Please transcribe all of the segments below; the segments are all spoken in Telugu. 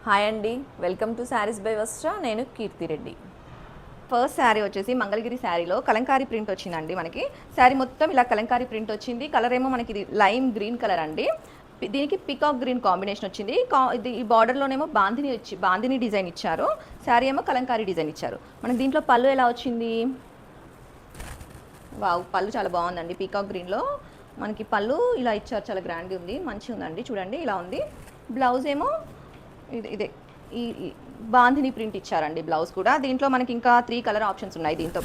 హాయ్ అండి, వెల్కమ్ టు శారీస్ బై వస్త్ర. నేను కీర్తిరెడ్డి. ఫస్ట్ శారీ వచ్చేసి మంగళగిరి శారీలో కలంకారీ ప్రింట్ వచ్చిందండి. మనకి శారీ మొత్తం ఇలా కలంకారీ ప్రింట్ వచ్చింది. కలర్ ఏమో మనకి ఇది లైమ్ గ్రీన్ కలర్ అండి. దీనికి పికాక్ గ్రీన్ కాంబినేషన్ వచ్చింది. ఇది ఈ బార్డర్లోనేమో బాందిని డిజైన్ ఇచ్చారు. శారీ ఏమో కలంకారీ డిజైన్ ఇచ్చారు. మనకి దీంట్లో పళ్ళు ఎలా వచ్చింది? వావ్, పళ్ళు చాలా బాగుందండి. పీకాక్ గ్రీన్లో మనకి పళ్ళు ఇలా ఇచ్చారు, చాలా గ్రాండ్గా ఉంది, మంచిగా ఉందండి. చూడండి ఇలా ఉంది. బ్లౌజ్ ఏమో ఇదే ఈ బాంధిని ప్రింట్ ఇచ్చారండి. బ్లౌజ్ కూడా దీంట్లో మనకి ఇంకా 3 కలర్ ఆప్షన్స్ ఉన్నాయి. దీంతో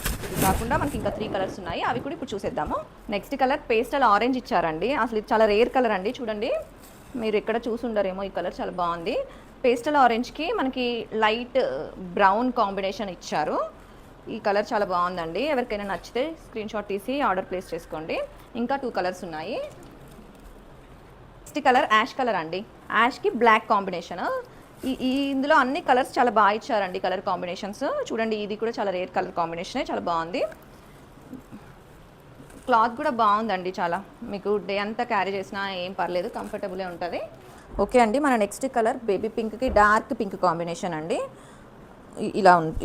కాకుండా మనకి ఇంకా 3 కలర్స్ ఉన్నాయి, అవి కూడా ఇప్పుడు చూసేద్దాము. నెక్స్ట్ కలర్ పేస్టల్ ఆరెంజ్ ఇచ్చారండి. అసలు ఇది చాలా రేర్ కలర్ అండి. చూడండి, మీరు ఎక్కడ చూసుండరేమో, ఈ కలర్ చాలా బాగుంది. పేస్టల్ ఆరెంజ్కి మనకి లైట్ బ్రౌన్ కాంబినేషన్ ఇచ్చారు. ఈ కలర్ చాలా బాగుందండి. ఎవరికైనా నచ్చితే స్క్రీన్ షాట్ తీసి ఆర్డర్ ప్లేస్ చేసుకోండి. ఇంకా 2 కలర్స్ ఉన్నాయి. నెక్స్ట్ కలర్ యాష్ కలర్ అండి. యాష్కి బ్లాక్ కాంబినేషన్. ఇందులో అన్ని కలర్స్ చాలా బాగా ఇచ్చారండి, కలర్ కాంబినేషన్స్. చూడండి, ఇది కూడా చాలా రేర్ కలర్ కాంబినేషనే, చాలా బాగుంది. క్లాత్ కూడా బాగుందండి. చాలా మీకు డే అంతా క్యారీ చేసినా ఏం పర్లేదు, కంఫర్టబులే ఉంటుంది. ఓకే అండి, మన నెక్స్ట్ కలర్ బేబీ పింక్కి డార్క్ పింక్ కాంబినేషన్ అండి.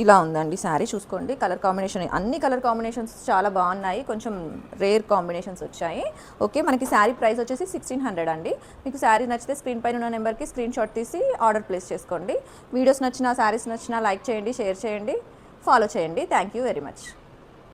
ఇలా ఉందండి శారీ. చూసుకోండి, కలర్ కాంబినేషన్, అన్ని కలర్ కాంబినేషన్స్ చాలా బాగున్నాయి. కొంచెం రేర్ కాంబినేషన్స్ వచ్చాయి. ఓకే, మనకి శారీ ప్రైస్ వచ్చేసి 1600 అండి. మీకు శారీ నచ్చితే స్క్రీన్ పైన ఉన్న నెంబర్కి స్క్రీన్ షాట్ తీసి ఆర్డర్ ప్లేస్ చేసుకోండి. వీడియోస్ నచ్చినా, శారీస్ నచ్చినా లైక్ చేయండి, షేర్ చేయండి, ఫాలో చేయండి. Thank you very much.